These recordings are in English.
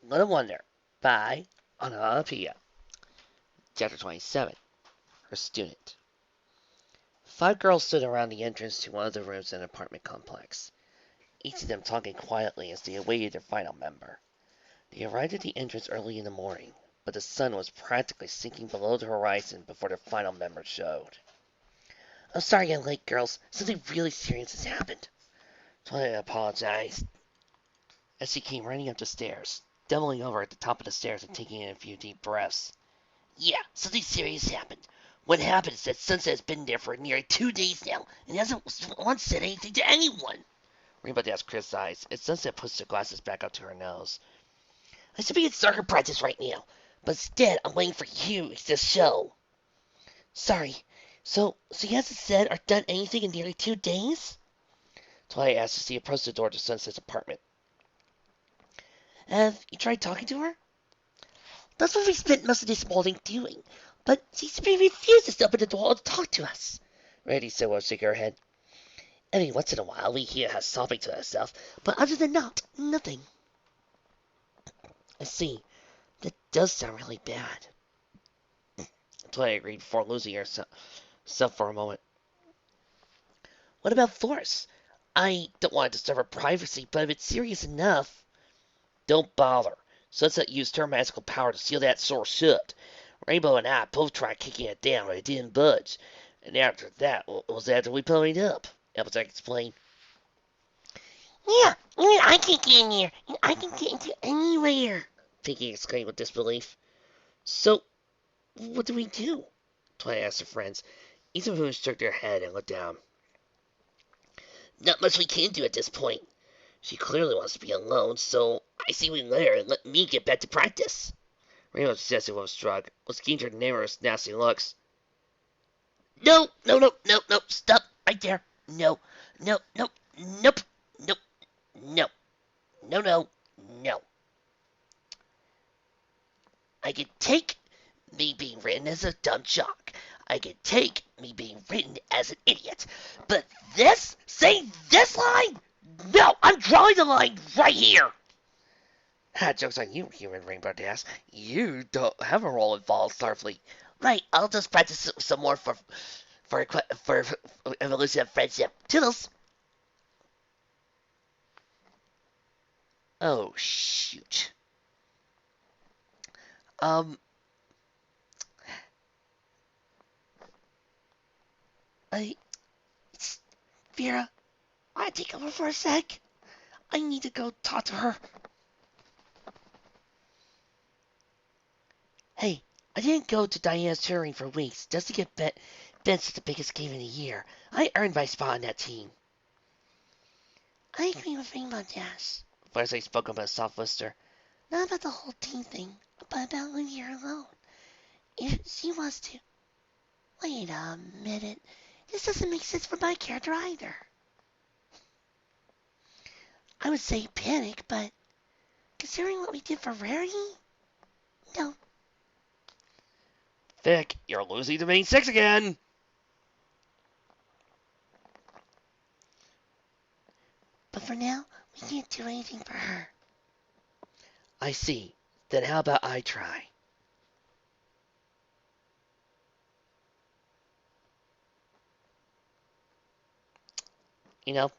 Little Wonder by onomonopia. Chapter 27. Her Student. 5 girls stood around the entrance to one of the rooms in an apartment complex, each of them talking quietly as they awaited their final member. They arrived at the entrance early in the morning, but the sun was practically sinking below the horizon before their final member showed. "I'm sorry I'm late, girls. Something really serious has happened." Twilight apologized as she came running up the stairs, doubling over at the top of the stairs and taking in a few deep breaths. "Yeah, something serious happened. What happened is that Sunset has been there for nearly 2 days now and hasn't once said anything to anyone." Rainbow Dash criticized as Sunset pushed her glasses back up to her nose. "I should be in soccer practice right now, but instead I'm waiting for you to show." "Sorry, so he hasn't said or done anything in nearly 2 days?" Twilight asked as she approached the door to Sunset's apartment. "Have you tried talking to her?" "That's what we spent most of this morning doing, but she simply refuses to open the door or to talk to us," Renae said while shaking her head. "Every once in a while we hear her sobbing to herself, but other than that, nothing." "I see. That does sound really bad," Twilight agreed before losing herself for a moment. "What about Force? I don't want to disturb her privacy, but if it's serious enough—" "Don't bother. Sunset used her magical power to seal that door shut. Rainbow and I both tried kicking it down, but it didn't budge. And after that was after we ponied up," Applejack explained. "Yeah, even I can't get in here, and I can get into anywhere," Pinky exclaimed with disbelief. "So, what do we do?" Twilight asked her friends, each of whom shook their head and looked down. "Not much we can do at this point. She clearly wants to be alone, so I say we let her and let me get back to practice," Rainbow suggested with a shrug, which gained her numerous nasty looks. "No, no, no, no, no, stop right there. No, no, no, nope, nope, no, no, no, no. I can take me being written as a dumb jock. I can take me being written as an idiot. But saying this line? No, I'm drawing the line right here." "Joke's on you, human Rainbow Dash. You don't have a role involved, Starfleet." "Right, I'll just practice some more for evolution of friendship. Toodles." Oh, shoot. Um, I, Vera, I take over for a sec. I need to go talk to her. Hey, I didn't go to Diana's touring for weeks just to get benched at the biggest game in a year. I earned my spot on that team." "I agree with Rainbow Dash," Firesight spoke up in a soft whisper. "Not about the whole team thing, but about leaving her alone. If she wants to." "Wait a minute. This doesn't make sense for my character either." "I would say panic, but considering what we did for Rarity, no." "Vic, you're losing the main six again." "But for now, we can't do anything for her." "I see. Then how about I try?" "You know,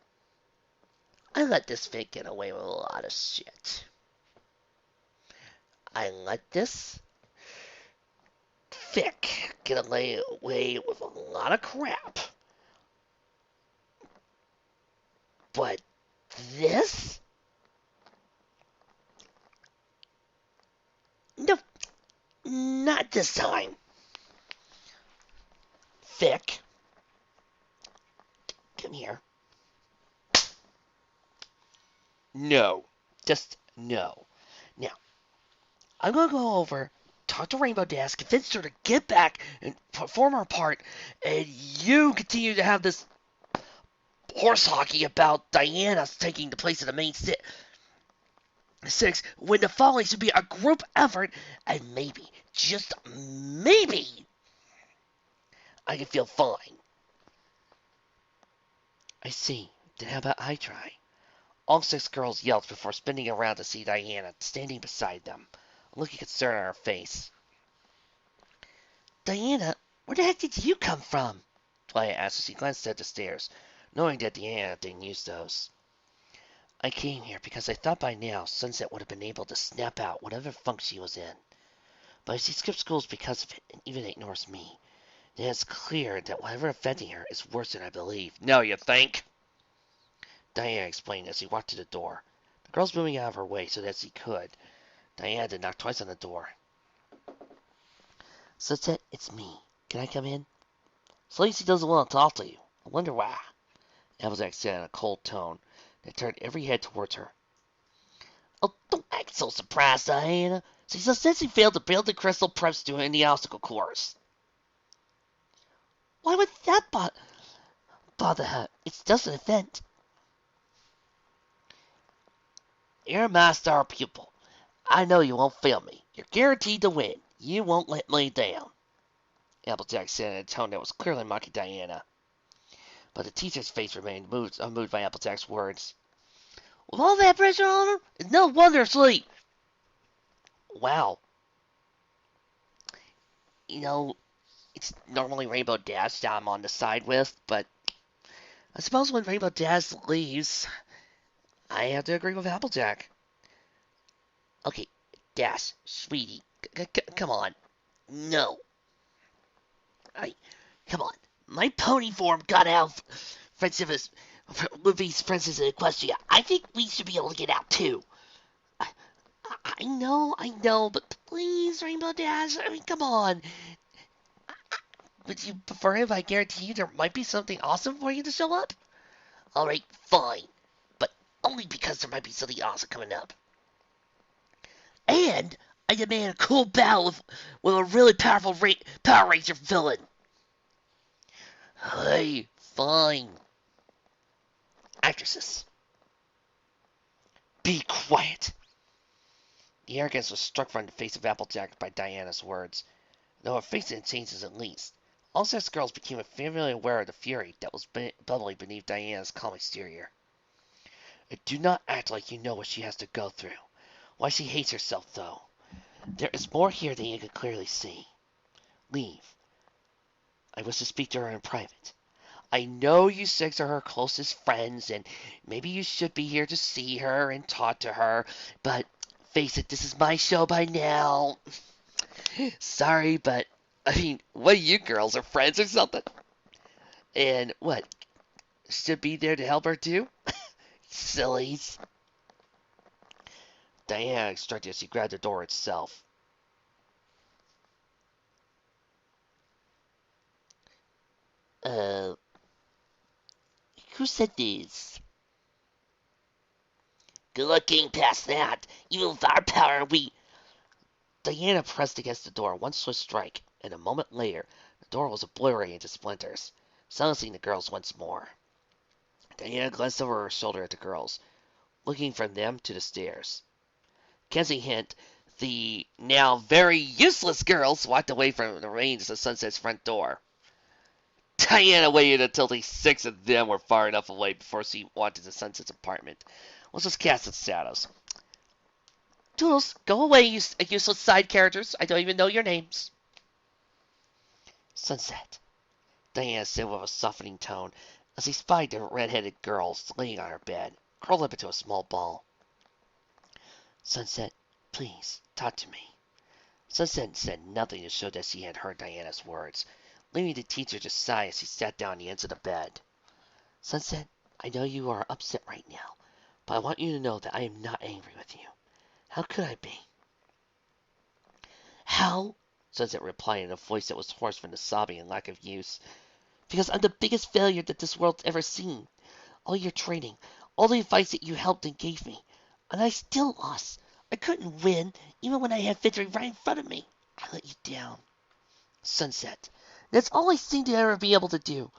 I let this Vic get away with a lot of shit. I let this Vic get away with a lot of crap. But this? No, not this time. Vic, come here." "No, just no. Now, I'm gonna go over, talk to Rainbow Dash, convince her to get back and perform her part, and you continue to have this horse hockey about Diana taking the place of the main six, when the following should be a group effort, and maybe, just maybe, I can feel fine." "I see. Then how about I try?" All six girls yelped before spinning around to see Diana standing beside them, looking concern on her face. Diana, where the heck did you come from? Twilight asked as she glanced at the stairs, knowing that Diana didn't use those. I came here because I thought by now Sunset would have been able to snap out whatever funk she was in. But if she skipped school because of it and even ignores me, then it's clear that whatever affecting her is worse than I believe. No, you think? Diana explained as he walked to the door, the girls moving out of her way so that she could. Diana had to knock twice on the door. Sunset, it's me. Can I come in? Slacey doesn't want to talk to you. I wonder why. Applejack said in a cold tone that turned every head towards her. Oh, don't act so surprised, Diana. She says she failed to build the crystal prep student in the obstacle course. Why would that bother her? It's just an event. You're my star pupil. I know you won't fail me. You're guaranteed to win. You won't let me down. Applejack said in a tone that was clearly mocking Diana. But the teacher's face remained unmoved by Applejack's words. With all that pressure on her, it's no wonder asleep. Wow. You know, it's normally Rainbow Dash that I'm on the side with, but I suppose when Rainbow Dash leaves, I have to agree with Applejack. Okay, Dash, sweetie, come on. No. Come on. My pony form got out of Luffy's Princess in Equestria. I think we should be able to get out too. I know, but please, Rainbow Dash, I mean, come on. Would you prefer if I guarantee you there might be something awesome for you to show up? Alright, fine. But only because there might be something awesome coming up. And I demand a cool battle with a really powerful Power Ranger villain. Hey, fine. Actresses. Be quiet. The arrogance was struck from the face of Applejack by Diana's words, though her face didn't change in the least. All six girls became familiarly aware of the fury that was bubbling beneath Diana's calm exterior. Do not act like you know what she has to go through. Why she hates herself, though. There is more here than you can clearly see. Leave. I wish to speak to her in private. I know you six are her closest friends, and maybe you should be here to see her and talk to her, but face it, this is my show by now. Sorry, but, I mean, what are you girls, are friends or something? And what, should be there to help her too? Sillies. Diana instructed as she grabbed the door itself. Who said this? Good looking past that. Even with our power, we... Diana pressed against the door one swift strike, and a moment later, the door was obliterated into splinters, silencing the girls once more. Diana glanced over her shoulder at the girls, looking from them to the stairs. Catching hint, the now very useless girls walked away from the range of Sunset's front door. Diana waited until the six of them were far enough away before she walked into Sunset's apartment, which was cast in shadows. Toodles, go away, you useless side characters. I don't even know your names. Sunset, Diana said with a softening tone as he spied the red-headed girl laying on her bed, curled up into a small ball. Sunset, please, talk to me. Sunset said nothing to show that she had heard Diana's words, leaving the teacher to sigh as she sat down on the edge of the bed. Sunset, I know you are upset right now, but I want you to know that I am not angry with you. How could I be? How? Sunset replied in a voice that was hoarse from the sobbing and lack of use. Because I'm the biggest failure that this world's ever seen. All your training, all the advice that you helped and gave me, and I still lost. I couldn't win, even when I had victory right in front of me. I let you down. Sunset. That's all I seem to ever be able to do.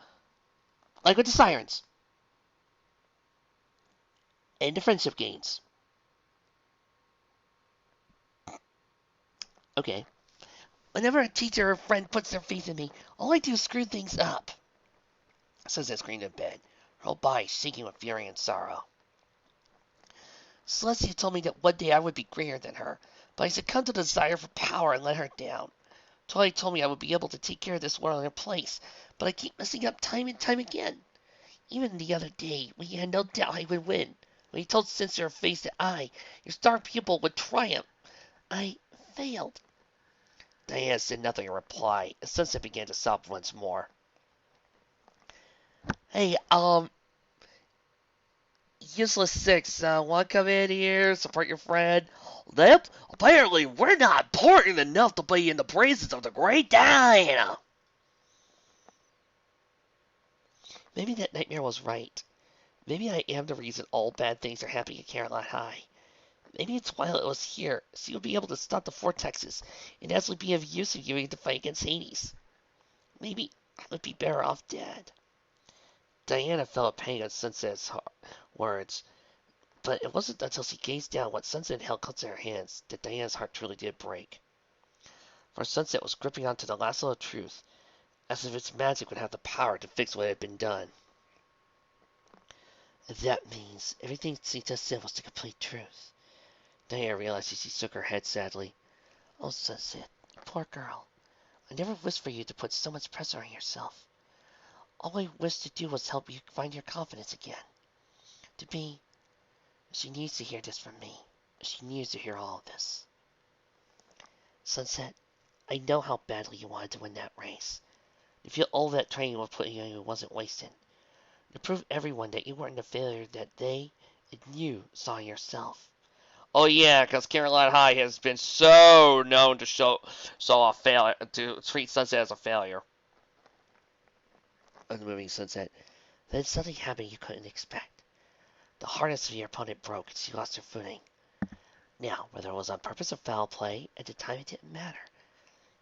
Like with the sirens. And the friendship gains. Okay. Whenever a teacher or friend puts their faith in me, all I do is screw things up. Sunset screamed in bed, her whole body shaking with fury and sorrow. Celestia told me that one day I would be greater than her, but I succumbed to the desire for power and let her down. Twilight told me I would be able to take care of this world in her place, but I keep messing up time and time again. Even the other day, when you had no doubt I would win, when you told Sincere Face that I, your star pupil, would triumph, I failed. Diana said nothing in reply, as Sunset began to sob once more. Hey, Useless Six, wanna come in here, support your friend? Nope, apparently we're not important enough to be in the praises of the great Diana. Maybe that nightmare was right. Maybe I am the reason all bad things are happening at Canterlot High. Maybe it's while it was here, so you'll be able to stop the vortexes and actually be of use if you to fight against Hades. Maybe I would be better off dead. Diana felt a pang at Sunset's words, but it wasn't until she gazed down what Sunset held close in her hands that Diana's heart truly did break. For Sunset was gripping onto the lasso of truth, as if its magic would have the power to fix what had been done. And that means everything she just said was the complete truth. Diana realized as she shook her head sadly. Oh, Sunset, you poor girl. I never wished for you to put so much pressure on yourself. All I wished to do was help you find your confidence again. To be... She needs to hear this from me. She needs to hear all of this. Sunset, I know how badly you wanted to win that race. You feel all that training was putting on you wasn't wasted. To prove everyone that you weren't the failure that they and you saw in yourself. Oh yeah, because Canterlot High has been so known to show a failure, to treat Sunset as a failure. Unmoving Sunset. Then something happened you couldn't expect. The harness of your opponent broke and she lost her footing. Now, whether it was on purpose or foul play, at the time it didn't matter.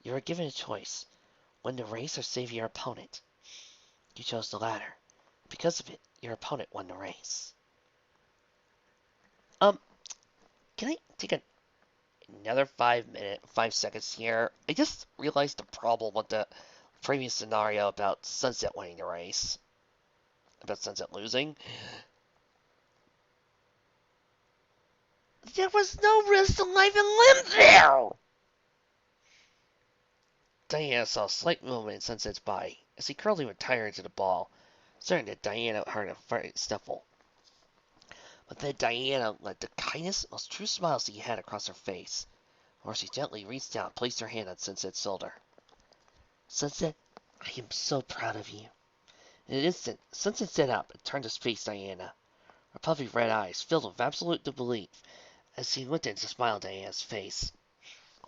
You were given a choice: win the race or save your opponent. You chose the latter. Because of it, your opponent won the race. Can I take another 5 seconds here? I just realized the problem with the previous scenario about Sunset winning the race. About Sunset losing. There was no risk to life and limb there! Diana saw a slight movement in Sunset's body as he curled retired into the ball, certain that Diana heard a frightened sniffle. But then Diana let the kindest, most true smile she had across her face, before she gently reached down and placed her hand on Sunset's shoulder. Sunset, I am so proud of you. In an instant, Sunset sat up and turned to face Diana, her puffy red eyes filled with absolute disbelief as he looked into smile on Diana's face.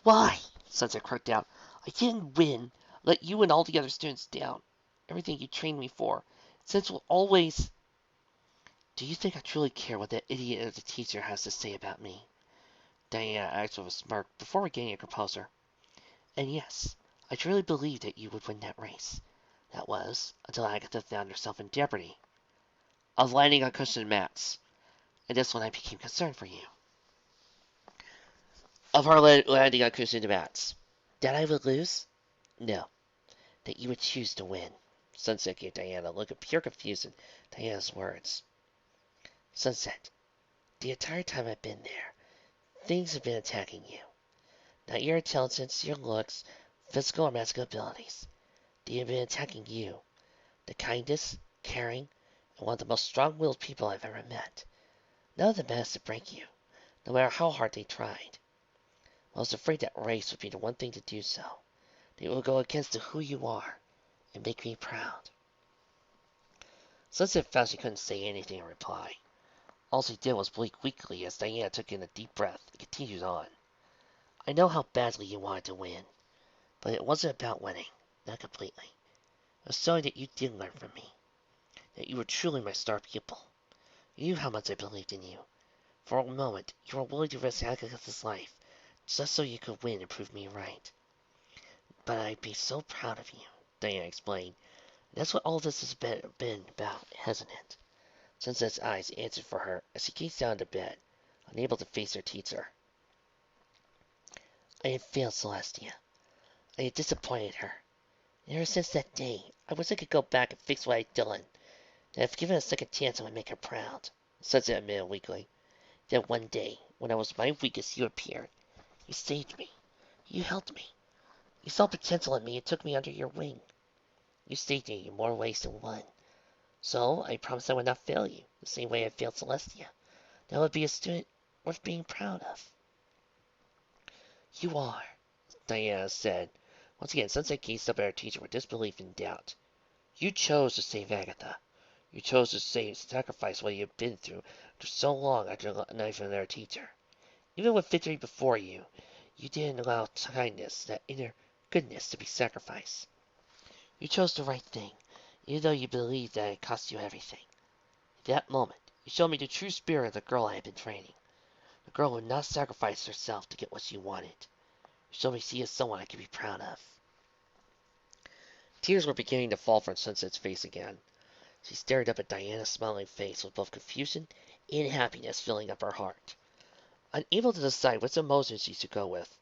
Why? Sunset croaked out. I didn't win. Let you and all the other students down. Everything you trained me for. Since will always... Do you think I truly care what that idiot of a teacher has to say about me? Diana asked with a smirk before regaining her composure. And yes, I truly believed that you would win that race. That was, until Agatha found herself in jeopardy of landing on cushioned mats. And that's when I became concerned for you. Of her landing on cushioned mats. That I would lose? No. That you would choose to win. Sunset gave Diana a look of pure confusion at Diana's words. Sunset, the entire time I've been there, things have been attacking you. Not your intelligence, your looks, physical or magical abilities. They have been attacking you, the kindest, caring, and one of the most strong-willed people I've ever met. None of them managed to break you, no matter how hard they tried. I was afraid that race would be the one thing to do so. That it would go against who you are, and make me proud. Sunset found she couldn't say anything in reply. All she did was blink weakly as Diana took in a deep breath and continued on. I know how badly you wanted to win, but it wasn't about winning, not completely. It was showing that you did learn from me, that you were truly my star pupil. You knew how much I believed in you. For a moment, you were willing to risk Agatha's life, just so you could win and prove me right. But I'd be so proud of you, Diana explained. That's what all this has been about, hasn't it? Sunset's eyes answered for her as she gazed down to bed, unable to face her teacher. I had failed Celestia. I had disappointed her. And ever since that day, I wish I could go back and fix what I'd done. And if given a second chance, I would make her proud, Sunset admitted weakly. Then one day, when I was my weakest, you appeared. You saved me. You helped me. You saw potential in me and took me under your wing. You saved me in more ways than one. So I promised I would not fail you, the same way I failed Celestia. That I would be a student worth being proud of. You are, Diana said. Once again, Sunset gazed up at her teacher with disbelief and doubt. You chose to save Agatha. You chose to sacrifice what you had been through for so long after knifing another teacher. Even with victory before you, you didn't allow kindness, that inner goodness, to be sacrificed. You chose the right thing, even though you believed that it cost you everything. At that moment, you showed me the true spirit of the girl I had been training. The girl who would not sacrifice herself to get what she wanted. You showed me she is someone I could be proud of. Tears were beginning to fall from Sunset's face again. She stared up at Diana's smiling face with both confusion and happiness filling up her heart. Unable to decide which emotion she should go with,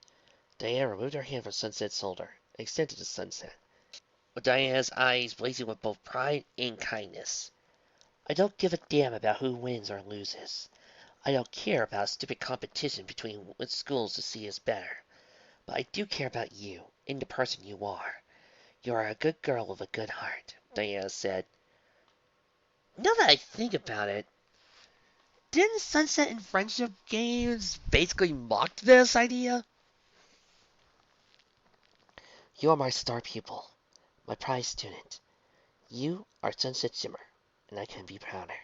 Diana removed her hand from Sunset's shoulder and extended it to Sunset, with Diana's eyes blazing with both pride and kindness. I don't give a damn about who wins or loses. I don't care about a stupid competition between which schools to see is better. But I do care about you and the person you are. You are a good girl with a good heart, Diana said. Now that I think about it, didn't Sunset and Friendship games basically mock this idea? You are my star pupil, my prize student. You are Sunset Shimmer, and I couldn't be prouder.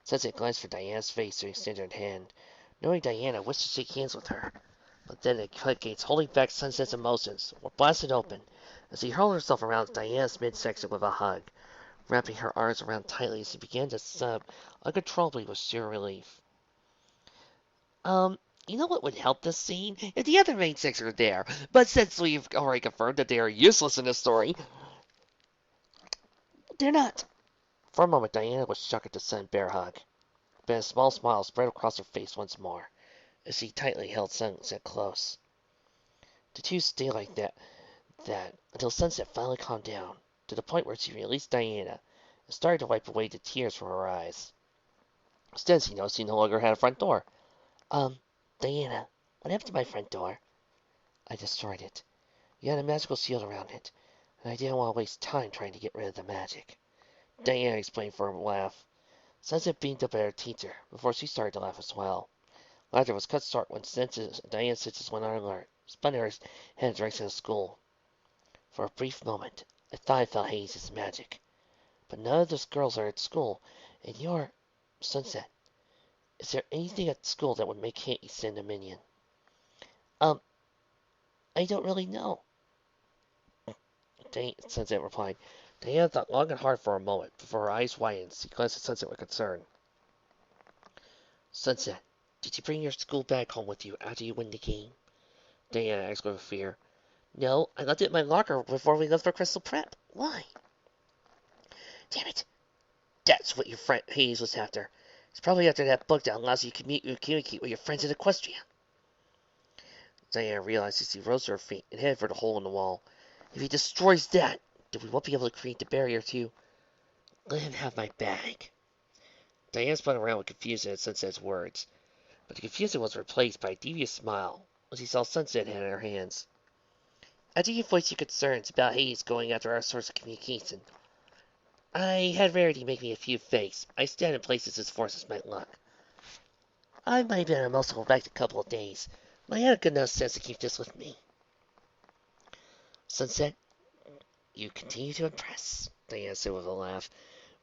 Sunset glanced for Diana's face to extend her hand, knowing Diana wished to shake hands with her. But then the floodgates holding back Sunset's emotions were blasted open as he hurled herself around Diana's midsection with a hug, wrapping her arms around tightly as she began to sob uncontrollably with sheer relief. You know what would help this scene? If the other main six are there. But since we've already confirmed that they are useless in this story, they're not. For a moment, Diana was shocked at the sudden bear hug. Then a small smile spread across her face once more, as she tightly held Sunset close. The two stayed like that until Sunset finally calmed down, to the point where she released Diana and started to wipe away the tears from her eyes. Instead, she noticed she no longer had a front door. Diana, what happened to my front door? I destroyed it. You had a magical shield around it, and I didn't want to waste time trying to get rid of the magic. Diana explained for a laugh. Sunset beamed up at her teacher before she started to laugh as well. Laughter was cut short when Diana's senses went on alert, spun her head in the direction of school. For a brief moment, I thought I felt Hades' magic. But none of those girls are at school, and you're Sunset. Is there anything at school that would make Hades send a minion? I don't really know, Sunset replied. Diana thought long and hard for a moment before her eyes widened. She glanced at Sunset with concern. Sunset, did you bring your school bag home with you after you win the game? Diana asked with fear. No, I left it in my locker before we left for Crystal Prep. Why? Damn it. That's what your friend Hades was after. It's probably after that book that allows you to communicate with your friends in Equestria. Diana realized as she rose to her feet and headed for the hole in the wall. If he destroys that, then we won't be able to create the barrier to... Let him have my bag. Diana spun around with confusion at Sunset's words, but the confusion was replaced by a devious smile when she saw Sunset in her hands. After you voiced your concerns about Hades going after our source of communication, I had Rarity make me a few fakes. I stand in places his forces might look. I might have been emotional back a couple of days, but I had a good enough sense to keep this with me. Sunset, you continue to impress, Diana said with a laugh,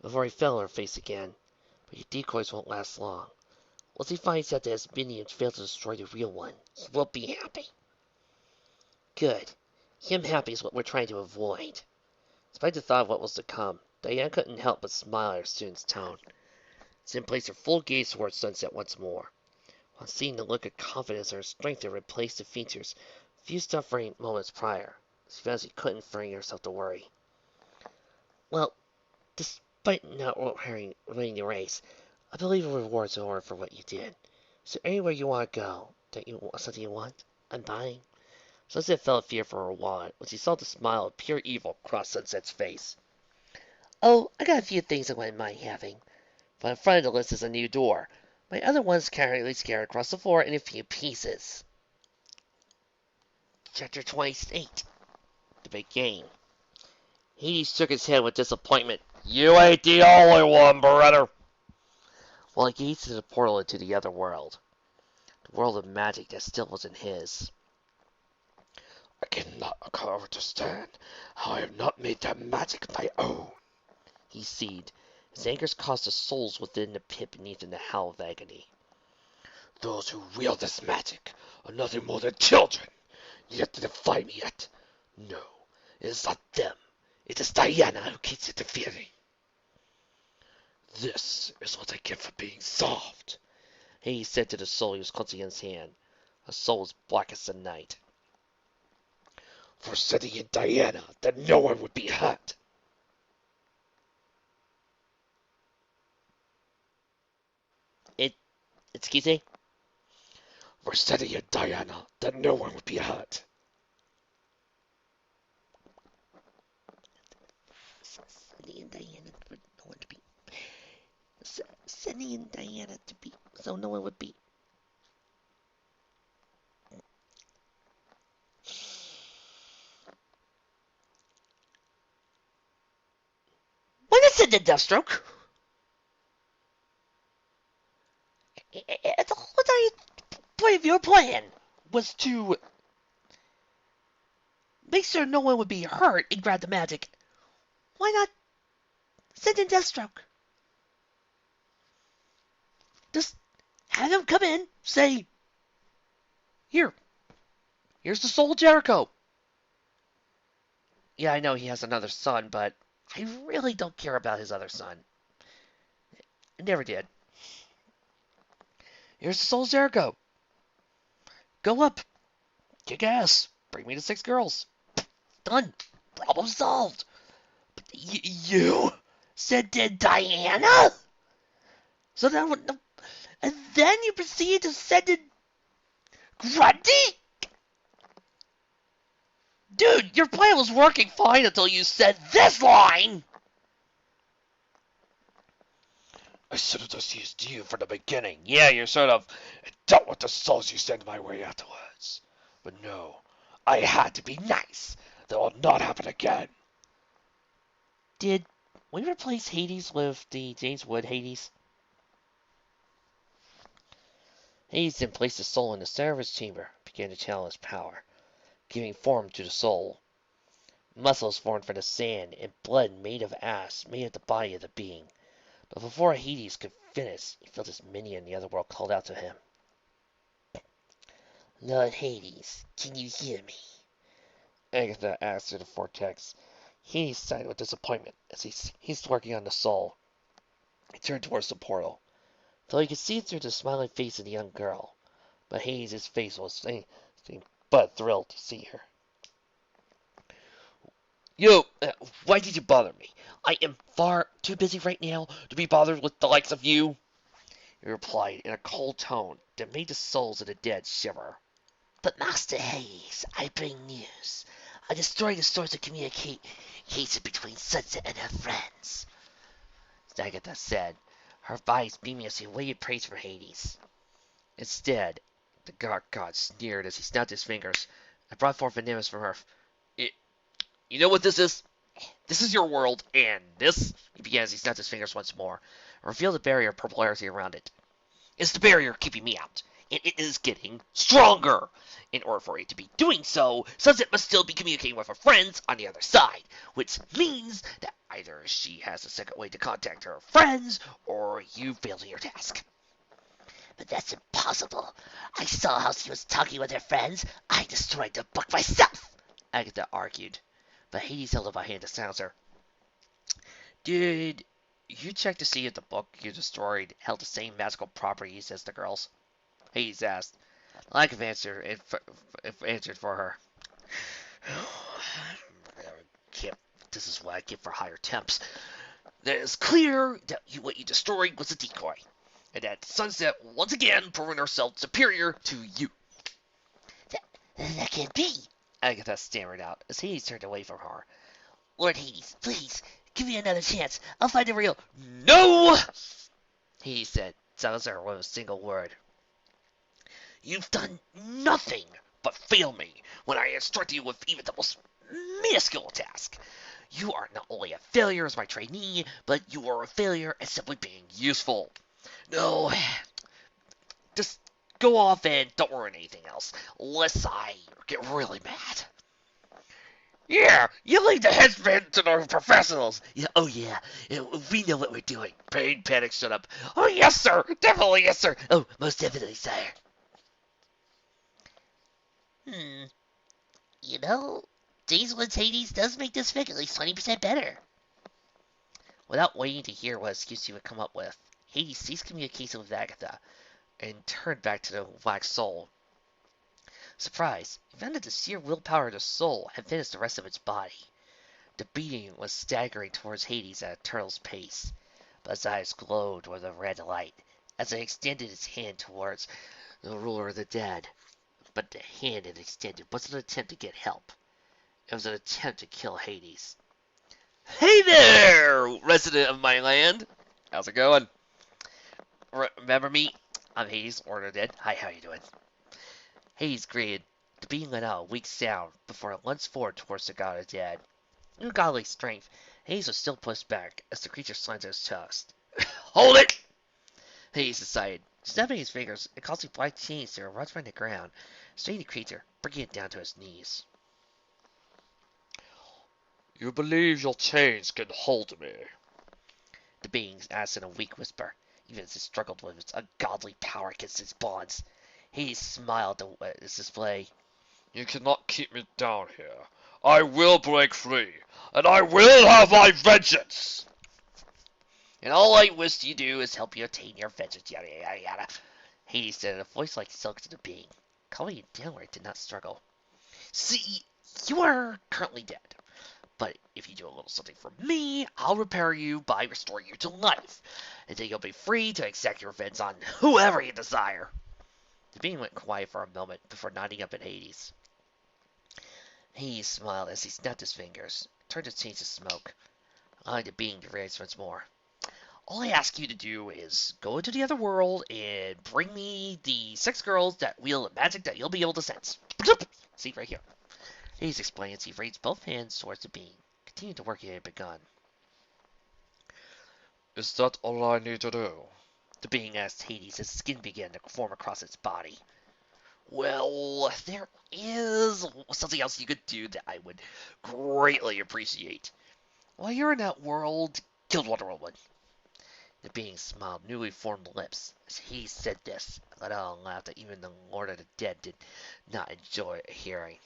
before he fell on her face again. But your decoys won't last long. Once he finds out that his minions failed to destroy the real one, he will be happy. Good. Him happy is what we're trying to avoid. Despite the thought of what was to come, Diana couldn't help but smile at her student's tone. She then placed her full gaze towards Sunset once more. On seeing the look of confidence and her strength that replaced the features a few suffering moments prior, she found she couldn't bring herself to worry. Well, despite not winning the race, I believe a reward's in order for what you did. Is there anywhere you want to go? Something you want? I'm buying. Sunset felt fear for her wallet when she saw the smile of pure evil cross Sunset's face. Oh, I got a few things I wouldn't mind having. But in front of the list is a new door. My other one's currently scattered across the floor in a few pieces. Chapter 28. The Big Game. Hades shook his head with disappointment. You ain't the only one, brother. While he gazed into the portal into the other world. The world of magic that still wasn't his. I cannot understand how I have not made that magic my own, he seethed. His anger caused the souls within the pit beneath in the howl of agony. Those who wield this magic are nothing more than children, yet to defy me yet. No, it is not them. It is Diana who keeps interfering. This is what I get for being soft, he said to the soul he was clutching in his hand. A soul as black as the night. For setting in Diana that no one would be hurt. Excuse me? For setting in Diana that no one would be hurt. Setting in Diana for no one to be. Setting in Diana to be so no one would be. When is it the Deathstroke? The whole entire point of your plan was to make sure no one would be hurt and grab the magic. Why not send in Deathstroke? Just have him come in, say, here's the soul of Jericho. Yeah, I know he has another son, but I really don't care about his other son. I never did. Here's the soul of Jericho. Go up. Kick ass. Bring me the 6 girls. Done. Problem solved. But you said to Diana? So then, and then you proceeded to send in Grundy? Dude, your plan was working fine until you said this line! I should have just used you from the beginning. Yeah, you should have. And dealt with the souls you sent my way afterwards. But no, I had to be nice. That will not happen again. Did we replace Hades with the James Wood Hades? Hades then placed the soul in the center of his chamber, began to channel his power, giving form to the soul. Muscles formed from the sand, and blood made of ash made up the body of the being. But before Hades could finish, he felt his minion in the other world called out to him. Lord Hades, can you hear me? Agatha asked through the vortex. Hades sighed with disappointment as he's working on the soul. He turned towards the portal, though he could see through the smiling face of the young girl. But Hades' face was but thrilled to see her. Why did you bother me? I am far too busy right now to be bothered with the likes of you, he replied in a cold tone that made the souls of the dead shiver. But Master Hades, I bring news. I destroyed the source of communication between Sunset and her friends, Agatha said, her eyes beaming as she waited praise for Hades. Instead, the dark god sneered as he snapped his fingers and brought forth Venemus from her. You know what this is? This is your world, and this, he began as he snapped his fingers once more, and revealed a barrier of purplarity around it. It's the barrier keeping me out, and it is getting stronger. In order for it to be doing so, Sunset must still be communicating with her friends on the other side, which means that either she has a second way to contact her friends, or you failed in your task. But that's impossible. I saw how she was talking with her friends. I destroyed the book myself, Agatha argued. But Hades held up a hand to silence her. Did you check to see if the book you destroyed held the same magical properties as the girls? Hades asked. Lack of answer answered for her. This is what I get for higher temps. It is clear that what you destroyed was a decoy, and that Sunset once again proving herself superior to you. That can't be, Agatha stammered out as Hades turned away from her. Lord Hades, please, give me another chance. I'll find the real. No! Hades said. Salazar wrote a single word. You've done nothing but fail me when I instructed you with even the most minuscule task. You are not only a failure as my trainee, but you are a failure as simply being useful. No, just go off and don't learn anything else, unless I get really mad. Yeah, you leave the headsmen to the professionals. Yeah, oh yeah, we know what we're doing. Pain, panic, shut up. Oh yes, sir, definitely yes, sir. Oh, most definitely, sire. Hmm, you know, Days with Hades does make this fig at least 20% better. Without waiting to hear what excuse he would come up with, Hades ceased communication with Agatha and turned back to the wax soul. Surprised, he found that the sheer willpower of the soul had finished the rest of its body. The being was staggering towards Hades at a turtle's pace, but his eyes glowed with a red light as it extended its hand towards the ruler of the dead. But the hand it extended wasn't an attempt to get help. It was an attempt to kill Hades. Hey there, resident of my land. How's it going? Remember me? I'm Hades, Lord of the Dead. Hi, how you doing? Hades greeted. The being let out a weak sound before it lunged forward towards the god of the dead. In godly strength, Hades was still pushed back as the creature slammed his chest. Hold it! Hades decided. Snapping his fingers, it caused the black chains to erupt from the ground, straining the creature, bringing it down to his knees. You believe your chains can hold me? The being asked in a weak whisper, even as it struggled with its ungodly power against its bonds. Hades smiled at its display. You cannot keep me down here. I will break free, and I will have my vengeance! And all I wish you do is help you attain your vengeance, yada yada yada. Hades said in a voice like silk to the being. Calming it down where it did not struggle. See, you are currently dead. But if you do a little something for me, I'll repair you by restoring you to life. And then you'll be free to exact your revenge on whoever you desire. The being went quiet for a moment before nodding up at Hades. Hades smiled as he snapped his fingers, turned his chains to smoke, allowing the being to raise once more. All I ask you to do is go into the other world and bring me the 6 girls that wield magic that you'll be able to sense. See, right here. Hades explained as he raised both hands towards the being, continuing the work he had begun. Is that all I need to do? The being asked Hades as skin began to form across its body. Well, there is something else you could do that I would greatly appreciate. While you're in that world, kill Wonder Woman. The being smiled newly formed lips as he said this, and let out a laugh that even the Lord of the Dead did not enjoy hearing.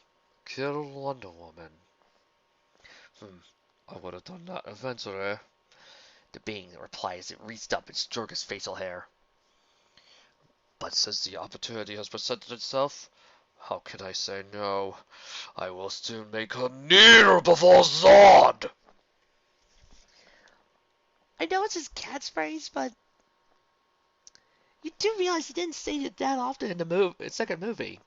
Kill Wonder Woman. I would have done that eventually. The being replied as it reached up and stroked his facial hair. But since the opportunity has presented itself, how can I say no? I will soon make her kneel before Zod! I know it's his catchphrase, but you do realize he didn't say it that often in the second movie.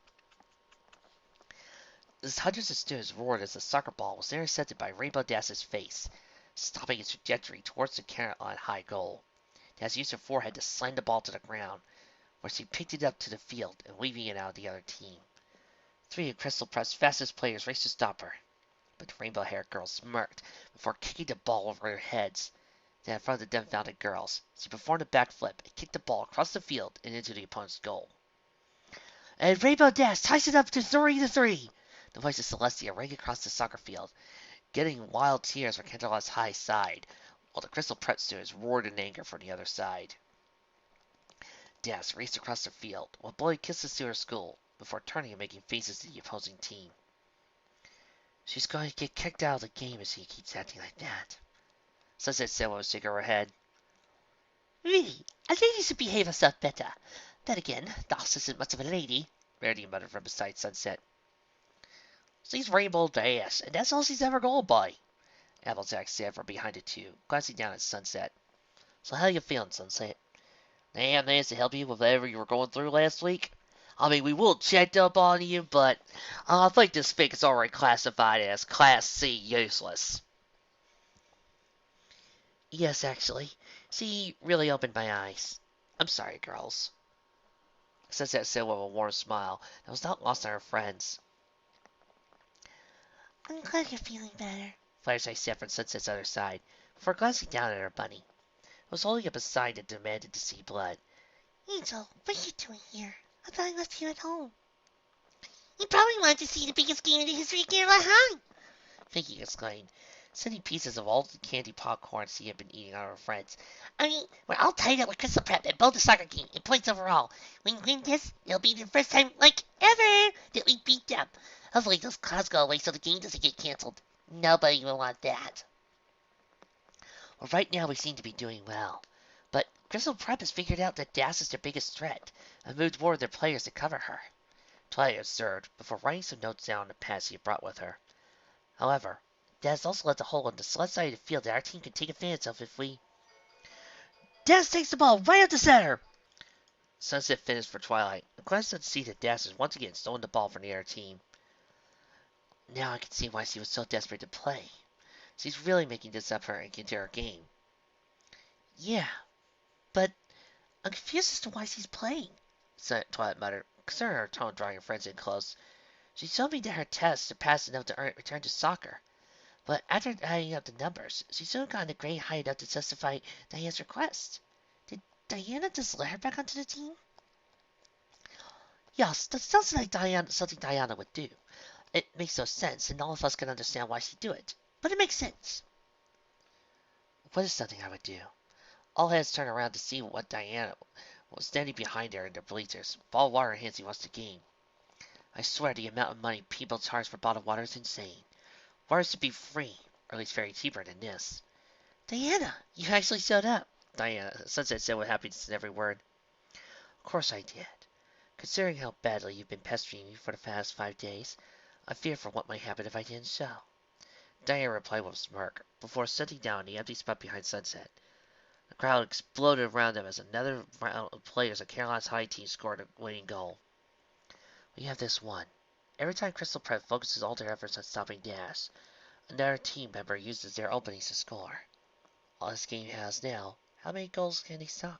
As hundreds of students roared as the soccer ball was intercepted by Rainbow Dash's face, stopping its trajectory towards the Canterlot High goal. Dash used her forehead to slam the ball to the ground, where she picked it up to the field and weaving it out of the other team. 3 of Crystal Prep's fastest players raced to stop her, but the rainbow-haired girl smirked before kicking the ball over their heads. Then in front of the dumbfounded girls, she performed a backflip and kicked the ball across the field and into the opponent's goal. And Rainbow Dash ties it up to 3-3! The voice of Celestia rang across the soccer field, getting wild cheers from Canterlot High's side, while the Crystal Prep students roared in anger from the other side. Dash raced across the field, while blowing kisses to her school, before turning and making faces to the opposing team. She's going to get kicked out of the game if she keeps acting like that. Sunset said while shaking her head. Really, a lady should behave herself better. Then again, Doss isn't much of a lady, Rarity muttered from beside Sunset. She's Rainbow Dash, and that's all she's ever gone by, Applejack said from behind the two, glancing down at Sunset. So how you feeling, Sunset? I managed to help you with whatever you were going through last week? I mean, we will check up on you, but I think this fig is already classified as Class C useless. Yes, actually. She really opened my eyes. I'm sorry, girls, Sunset said with a warm smile that was not lost on her friends. I'm glad you're feeling better, Fluttershy said from Sunset's other side, before glancing down at her bunny, who was holding up a sign that demanded to see blood. Angel, what are you doing here? I thought I left you at home. You probably wanted to see the biggest game in the history of Canterlot High, Pinky exclaimed, sending pieces of all the candy popcorn she had been eating on her friends. I mean, we're all tied up with Crystal Prep at both the soccer game and points overall. When we win this, it'll be the first time, like, ever that we beat them. Hopefully those clouds go away so the game doesn't get canceled. Nobody will want that. Well, right now we seem to be doing well. But Crystal Prep has figured out that Das is their biggest threat and moved more of their players to cover her. Twilight observed before writing some notes down on the pad she had brought with her. However, Das also left a hole on the left side of the field that our team could take advantage of if we... Das takes the ball right up the center! Sunset finished for Twilight, and glanced at to see that Das has once again stolen the ball from the other team. Now I can see why she was so desperate to play. She's really making this up her and into her game. Yeah, but I'm confused as to why she's playing, Twilight muttered, considering her tone drawing her friends in close. She showed me that her tests surpassed enough to return to soccer. But after adding up the numbers, she soon got a grade high enough to justify Diana's request. Did Diana just let her back onto the team? Yes, that sounds like something Diana would do. It makes no sense, and all of us can understand why she'd do it. But it makes sense. What is something I would do? All heads turned around to see what Diana was standing behind her in the bleachers, ball of water in hands he wants to gain. I swear the amount of money people charge for bottled water is insane. Water should be free, or at least very cheaper than this. Diana, you actually showed up, Sunset said with happiness in every word. Of course I did. Considering how badly you've been pestering me for the past 5 days, I fear for what might happen if I didn't show. Diana replied with a smirk, before sitting down in the empty spot behind Sunset. The crowd exploded around them as another round of players of Canterlot's High team scored a winning goal. We have this one. Every time Crystal Prep focuses all their efforts on stopping Dash, another team member uses their openings to score. All this game has now, how many goals can they stop?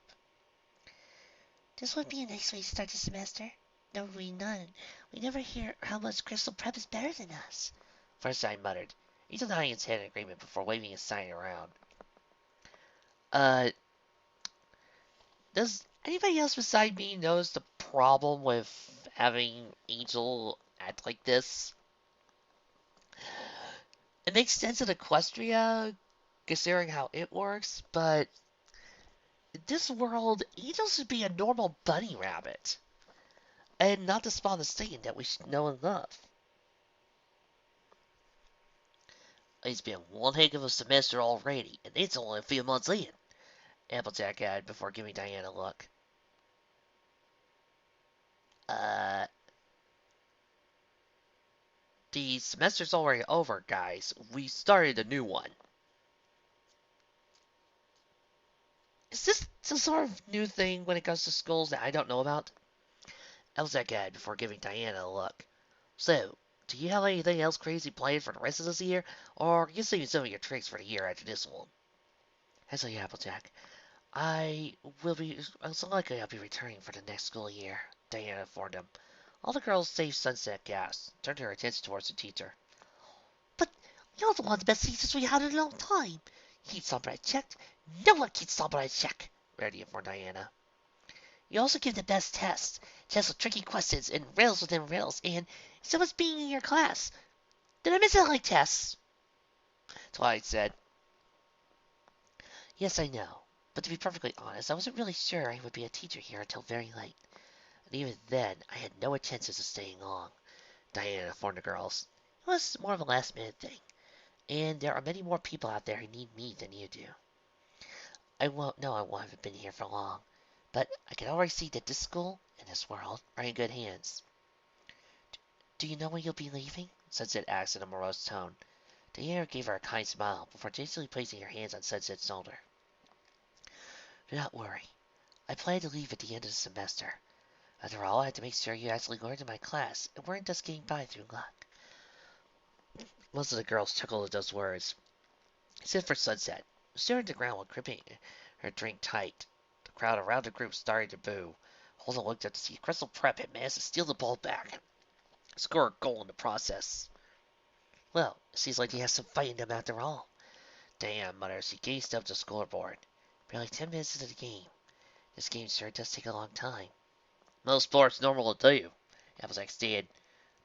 This would be a nice way to start the semester. There will be none. We never hear how much Crystal Prep is better than us. Fernstein muttered, each nodding his head in agreement before waving his sign around. Does anybody else beside me notice the problem with having Angel act like this? It makes sense in Equestria, considering how it works, but in this world, Angel should be a normal bunny rabbit, and not the spawn of Satan that we should know and love. It's been one heck of a semester already, and it's only a few months in, Applejack added before giving Diana a look. The semester's already over, guys. We started a new one. Is this some sort of new thing when it comes to schools that I don't know about? Applejack added before giving Diana a look. So, do you have anything else crazy planned for the rest of this year, or are you saving some of your tricks for the year after this one? Actually, Applejack, most likely I'll be returning for the next school year, Diana informed him. All the girls save Sunset gasped, turned her attention towards the teacher. But you're the one of the best teachers we had in a long time. Keep somebody checked. No one keeps somebody checked, ready informed Diana. You also give the best tests. Tests with tricky questions and riddles within riddles, and so much being in your class. Did I miss out like tests? Twilight said. Yes, I know. But to be perfectly honest, I wasn't really sure I would be a teacher here until very late. And even then, I had no intentions of staying long, Diana informed the girls. It was more of a last-minute thing, and there are many more people out there who need me than you do. I haven't been here for long, but I can already see that this school and this world are in good hands. Do you know when you'll be leaving? Sunset asked in a morose tone. Diana gave her a kind smile before gently placing her hands on Sunset's shoulder. Do not worry. I plan to leave at the end of the semester. After all, I have to make sure you actually learned in my class and weren't just getting by through luck. Most of the girls chuckled at those words, except for Sunset, staring at the ground while gripping her drink tight. The crowd around the group started to boo. Holden looked up to see Crystal Prep had managed to steal the ball back. Score a goal in the process. Well, it seems like he has some fight in him after all. Diane muttered as she gazed up the scoreboard. Barely 10 minutes into the game. This game sure does take a long time. Most sports normal to do, Applejack stated.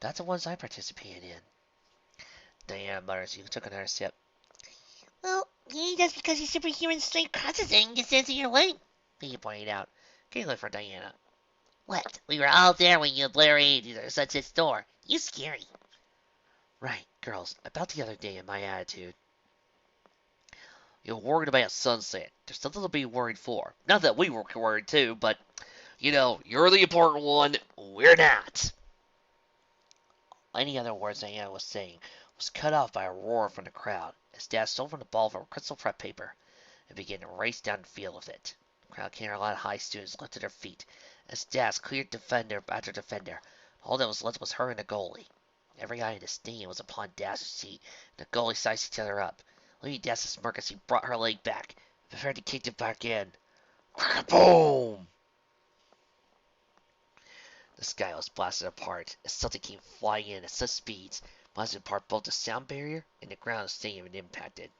Not the ones I participated in. Diane muttered as she took another sip. Well, maybe that's because your superhuman strength crosses it and gets into your way. He pointed out. Getting look for Diana. What? We were all there when you obliterated the Sunset Store. You scary. Right, girls, about the other day and my attitude. You're worried about sunset. There's something to be worried for. Not that we were worried too, but, you know, you're the important one. We're not. Any other words Diana was saying was cut off by a roar from the crowd as Dad stole from the ball from crystal prep paper and began to race down the field with it. The crowd Canterlot High students lifted their feet as Dad cleared defender after defender. All that was left was her and the goalie. Every eye in the stadium was upon Dash's seat, and the goalie sized each other up. Leaving Dash to smirk as he brought her leg back, prepared to kick it back in. Boom! The sky was blasted apart as something came flying in at such speeds, blasting apart both the sound barrier and the ground of the stadium it impacted.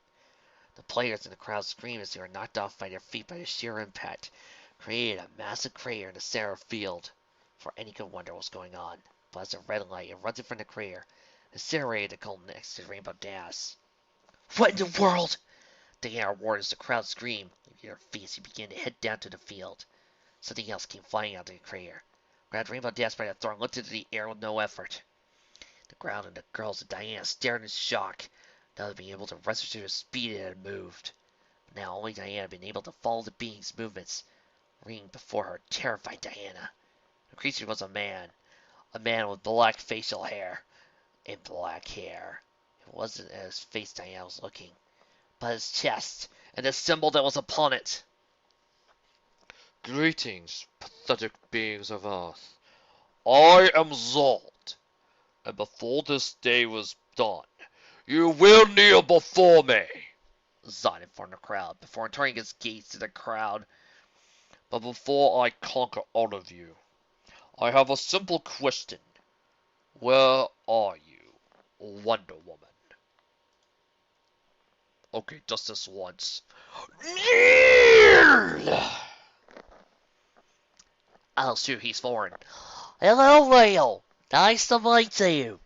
The players in the crowd screamed as they were knocked off by their feet by the sheer impact, created a massive crater in the center of the field. For any could wonder what was going on. Blasted red light erupted from the crater, incinerated the cone next to the Rainbow Dash. What in the world? Diana roared as the crowd screamed, leaving her feet as he began to head down to the field. Something else came flying out of the crater. Grabbed Rainbow Dash by the throat and lifted into the air with no effort. The crowd and the girls and Diana stared in shock, not being able to register the speed it had moved. But now only Diana had been able to follow the being's movements. Ringing before her terrified Diana. The creature was a man with black facial hair and black hair. It wasn't at his face Diana was looking, but his chest and the symbol that was upon it. Greetings, pathetic beings of Earth. I am Zod, and before this day was done, you will kneel before me. Zod informed the crowd before turning his gaze to the crowd. But before I conquer all of you, I have a simple question. Where are you, Wonder Woman? Okay, just this once. I'll shoot he's foreign. Hello, Rail. Nice to meet you.